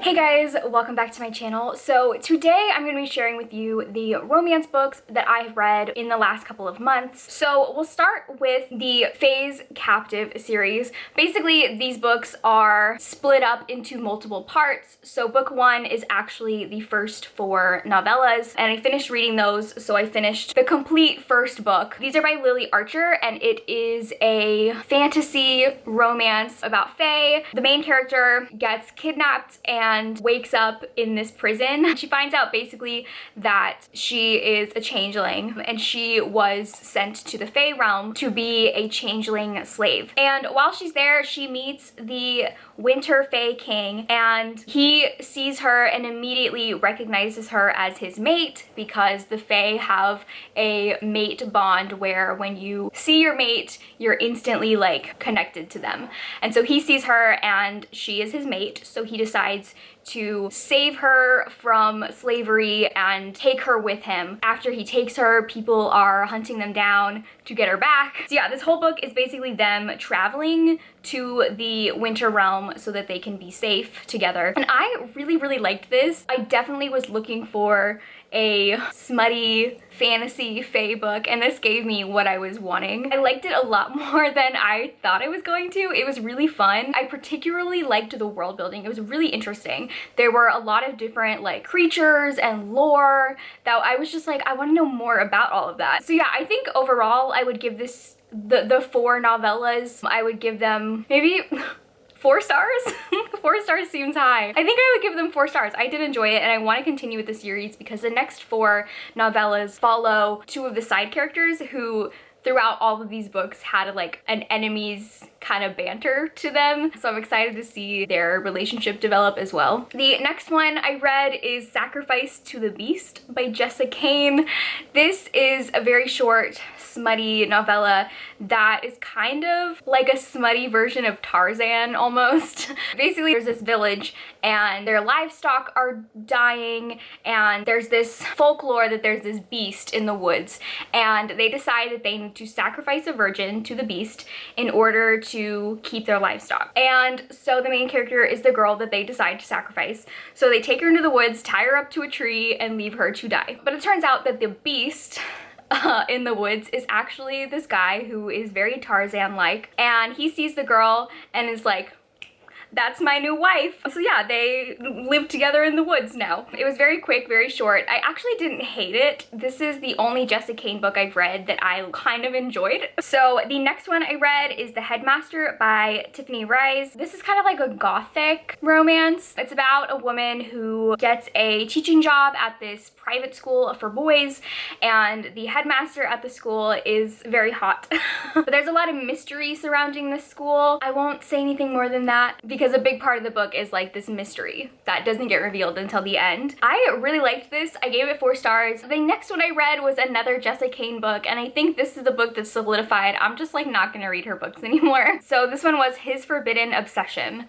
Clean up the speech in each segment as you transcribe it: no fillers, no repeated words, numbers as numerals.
Hey guys, welcome back to my channel. So today I'm going to be sharing with you the romance books that I've read in the last couple of months. So we'll start with the Fae's Captive series. Basically, these books are split up into multiple parts. So book one is actually the first four novellas, and I finished reading those, so I finished the complete first book. These are by Lily Archer, and it is a fantasy romance about Fae. The main character gets kidnapped and wakes up in this prison. She finds out basically that she is a changeling and she was sent to the Fae realm to be a changeling slave. And while she's there, she meets the Winter Fae King, and he sees her and immediately recognizes her as his mate because the Fae have a mate bond where when you see your mate, you're instantly like connected to them. And so he sees her and she is his mate, so he decides to save her from slavery and take her with him. After he takes her, people are hunting them down to get her back. So yeah, this whole book is basically them traveling to the Winter Realm so that they can be safe together. And I really liked this. I definitely was looking for a smutty fantasy fae book, and this gave me what I was wanting. I liked it a lot more than I thought I was going to. It was really fun. I particularly liked the world building. It was really interesting. There were a lot of different like creatures and lore that I was just like, I want to know more about all of that. So yeah, I think overall I would give this, the four novellas, I would give them maybe 4 stars? 4 stars seems high. I think I would give them 4 stars. I did enjoy it, and I want to continue with the series because the next 4 novellas follow 2 of the side characters who throughout all of these books had like an enemies kind of banter to them. So I'm excited to see their relationship develop as well. The next one I read is Sacrifice to the Beast by Jessica Cain. This is a very short, smutty novella that is kind of like a smutty version of Tarzan almost. Basically, there's this village and their livestock are dying, and there's this folklore that there's this beast in the woods, and they decide that they need to sacrifice a virgin to the beast in order to keep their livestock. And so the main character is the girl that they decide to sacrifice. So they take her into the woods, tie her up to a tree, and leave her to die. But it turns out that the beast in the woods is actually this guy who is very Tarzan-like, and he sees the girl and is like, that's my new wife. So yeah, they live together in the woods now. It was very quick, very short. I actually didn't hate it. This is the only Jessica Cain book I've read that I kind of enjoyed. So the next one I read is The Headmaster by Tiffany Rice. This is kind of like a gothic romance. It's about a woman who gets a teaching job at this private school for boys, and the headmaster at the school is very hot. But there's a lot of mystery surrounding this school. I won't say anything more than that because a big part of the book is like this mystery that doesn't get revealed until the end. I really liked this. I gave it 4 stars. The next one I read was another Jessica Cain book, and I think this is the book that solidified I'm just like not gonna read her books anymore. So this one was His Forbidden Obsession.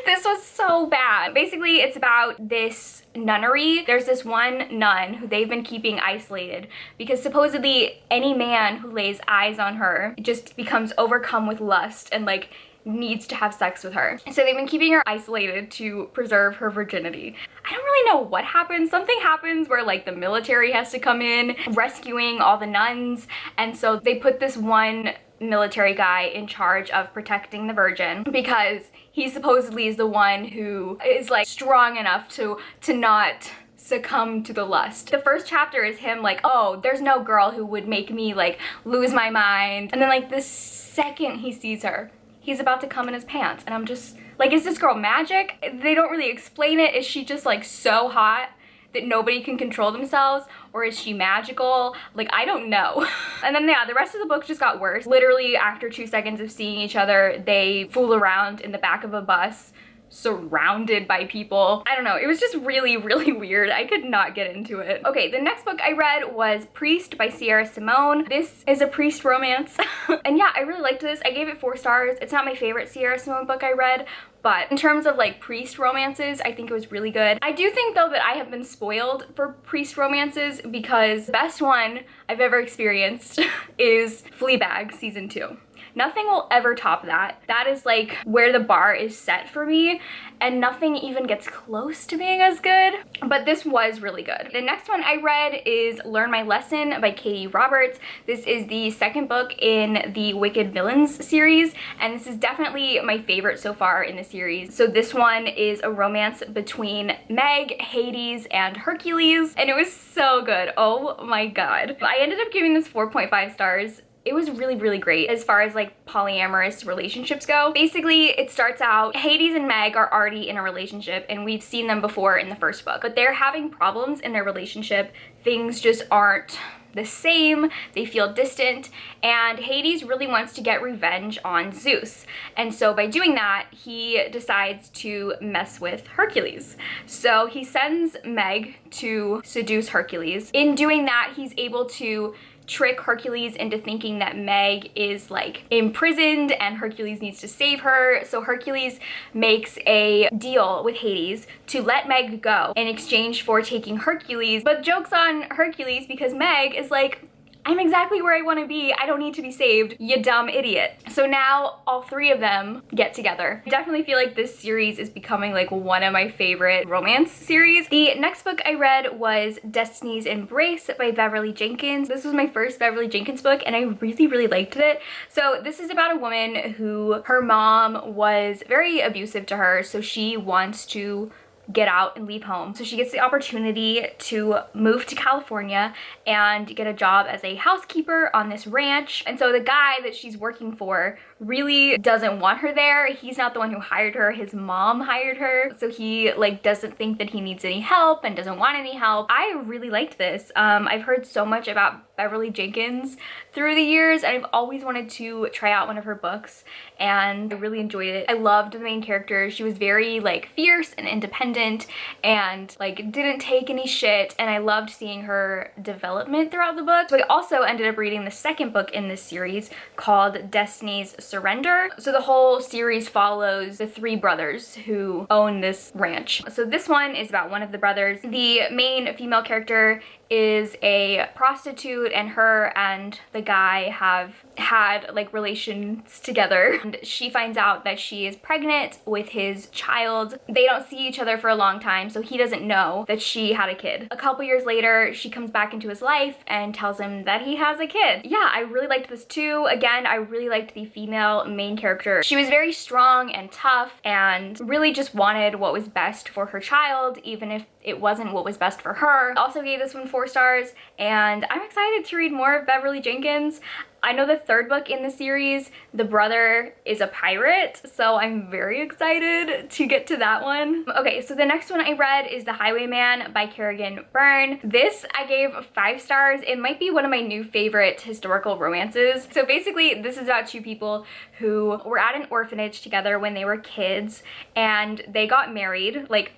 This was so bad. Basically, it's about this nunnery. There's this one nun who they've been keeping isolated because supposedly any man who lays eyes on her just becomes overcome with lust and like needs to have sex with her. So they've been keeping her isolated to preserve her virginity. I don't really know what happens. Something happens where like the military has to come in rescuing all the nuns, and so they put this one military guy in charge of protecting the virgin because he supposedly is the one who is like strong enough to not succumb to the lust. The first chapter is him like, oh, there's no girl who would make me like lose my mind, and then like the second he sees her, he's about to come in his pants, and I'm just like, is this girl magic? They don't really explain it. Is she just like so hot that nobody can control themselves, or is she magical? Like, I don't know. And then yeah, the rest of the book just got worse. Literally after 2 seconds of seeing each other, they fool around in the back of a bus surrounded by people. I don't know, it was just really weird. I could not get into it. Okay, the next book I read was Priest by Sierra Simone. This is a priest romance. And yeah, I really liked this. I gave it 4 stars. It's not my favorite Sierra Simone book I read, but in terms of like priest romances, I think it was really good. I do think though that I have been spoiled for priest romances because the best one I've ever experienced is Fleabag season 2. Nothing will ever top that. That is like where the bar is set for me, and nothing even gets close to being as good, but this was really good. The next one I read is Learn My Lesson by Katie Roberts. This is the second book in the Wicked Villains series, and this is definitely my favorite so far in the series. So this one is a romance between Meg, Hades, and Hercules, and it was so good. Oh my god. I ended up giving this 4.5 stars. It was really, really great as far as like polyamorous relationships go. Basically, it starts out, Hades and Meg are already in a relationship, and we've seen them before in the first book, but they're having problems in their relationship. Things just aren't the same, they feel distant, and Hades really wants to get revenge on Zeus. And so by doing that, he decides to mess with Hercules. So he sends Meg to seduce Hercules. In doing that, he's able to trick Hercules into thinking that Meg is like imprisoned and Hercules needs to save her. So Hercules makes a deal with Hades to let Meg go in exchange for taking Hercules. But joke's on Hercules because Meg is like, I'm exactly where I want to be. I don't need to be saved, you dumb idiot. So now all three of them get together. I definitely feel like this series is becoming like one of my favorite romance series. The next book I read was Destiny's Embrace by Beverly Jenkins. This was my first Beverly Jenkins book, and I really, really liked it. So this is about a woman who, her mom was very abusive to her, so she wants to get out and leave home. So she gets the opportunity to move to California and get a job as a housekeeper on this ranch. And so the guy that she's working for really doesn't want her there. He's not the one who hired her, his mom hired her. So he like doesn't think that he needs any help and doesn't want any help. I really liked this. I've heard so much about Beverly Jenkins through the years, and I've always wanted to try out one of her books, and I really enjoyed it. I loved the main character. She was very like fierce and independent and like didn't take any shit, and I loved seeing her development throughout the book. So I also ended up reading the second book in this series called Destiny's Surrender. So the whole series follows the three brothers who own this ranch. So this one is about one of the brothers. The main female character is a prostitute, and her and the guy have had like relations together, and she finds out that she is pregnant with his child. They don't see each other for a long time, so he doesn't know that she had a kid. A couple years later, she comes back into his life and tells him that he has a kid. Yeah, I really liked this too. Again, I really liked the female main character. She was very strong and tough and really just wanted what was best for her child, even if it wasn't what was best for her. I also gave this one 4 stars, and I'm excited to read more of Beverly Jenkins. I know the third book in the series, the brother is a pirate, so I'm very excited to get to that one. Okay, so the next one I read is The Highwayman by Kerrigan Byrne. This I gave 5 stars. It might be one of my new favorite historical romances. So basically, this is about 2 people who were at an orphanage together when they were kids, and they got married, like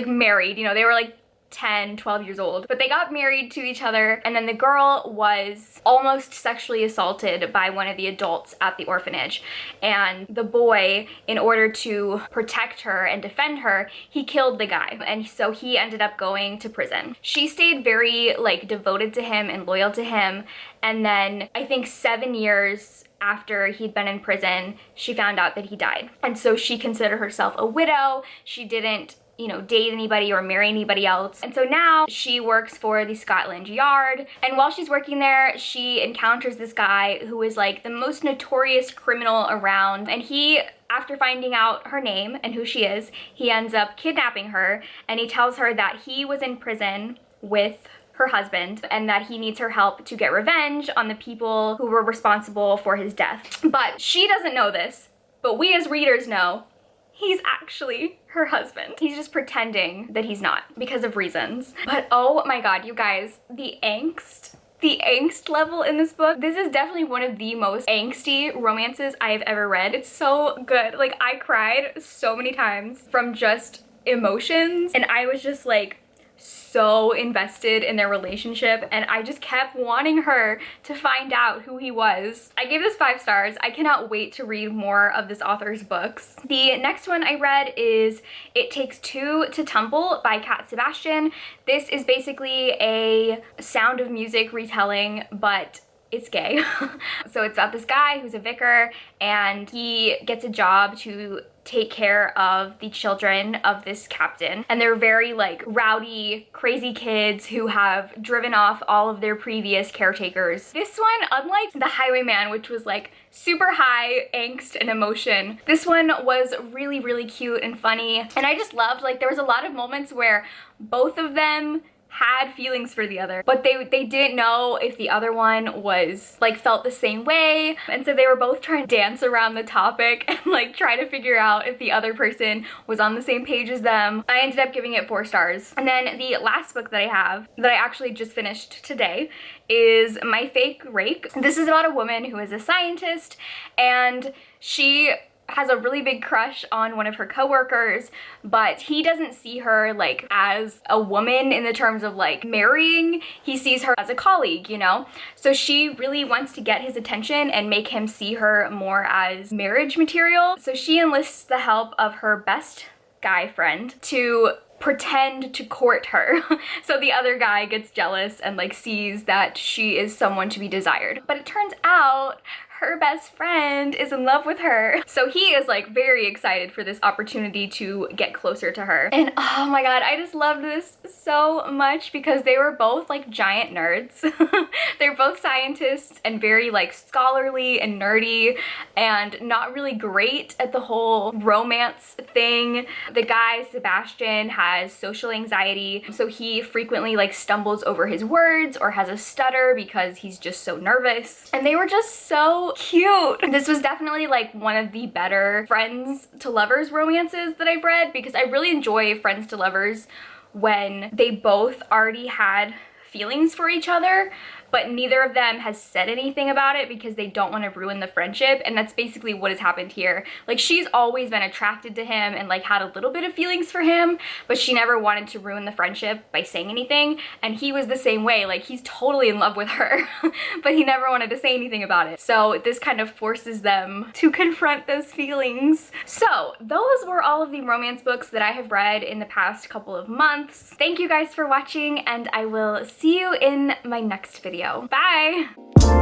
married, you know, they were like 10, 12 years old, but they got married to each other, and then the girl was almost sexually assaulted by one of the adults at the orphanage, and the boy, in order to protect her and defend her, he killed the guy, and so he ended up going to prison. She stayed very like devoted to him and loyal to him, and then I think 7 years after he'd been in prison, she found out that he died, and so she considered herself a widow. She didn't, you know, date anybody or marry anybody else. And so now she works for the Scotland Yard. And while she's working there, she encounters this guy who is like the most notorious criminal around. And he, after finding out her name and who she is, he ends up kidnapping her, and he tells her that he was in prison with her husband and that he needs her help to get revenge on the people who were responsible for his death. But she doesn't know this, but we as readers know he's actually her husband. He's just pretending that he's not because of reasons. But oh my god, you guys, the angst level in this book, this is definitely one of the most angsty romances I have ever read. It's so good. Like, I cried so many times from just emotions, and I was just like so invested in their relationship, and I just kept wanting her to find out who he was. I gave this 5 stars. I cannot wait to read more of this author's books. The next one I read is It Takes Two to Tumble by Cat Sebastian. This is basically a Sound of Music retelling, but it's gay. So it's about this guy who's a vicar, and he gets a job to take care of the children of this captain, and they're very like rowdy, crazy kids who have driven off all of their previous caretakers. This one, unlike the Highwayman, which was like super high angst and emotion, this one was really, really cute and funny, and I just loved, like, there was a lot of moments where both of them had feelings for the other, but they didn't know if the other one was like felt the same way, and so they were both trying to dance around the topic and like try to figure out if the other person was on the same page as them. I ended up giving it 4 stars. And then the last book that I have, that I actually just finished today, is My Fake Rake. This is about a woman who is a scientist, and she has a really big crush on one of her coworkers, but he doesn't see her like as a woman in the terms of like marrying. He sees her as a colleague, you know? So she really wants to get his attention and make him see her more as marriage material. So she enlists the help of her best guy friend to pretend to court her. So the other guy gets jealous and like sees that she is someone to be desired. But it turns out her best friend is in love with her. So he is like very excited for this opportunity to get closer to her. And oh my god, I just loved this so much because they were both like giant nerds. They're both scientists and very like scholarly and nerdy and not really great at the whole romance thing. The guy, Sebastian, has social anxiety, so he frequently like stumbles over his words or has a stutter because he's just so nervous. And they were just so cute. This was definitely like one of the better friends to lovers romances that I've read, because I really enjoy friends to lovers when they both already had feelings for each other, but neither of them has said anything about it because they don't want to ruin the friendship. And that's basically what has happened here. Like, she's always been attracted to him and like had a little bit of feelings for him, but she never wanted to ruin the friendship by saying anything. And he was the same way. Like, he's totally in love with her, but he never wanted to say anything about it. So this kind of forces them to confront those feelings. So those were all of the romance books that I have read in the past couple of months. Thank you guys for watching, and I will see you in my next video. Bye!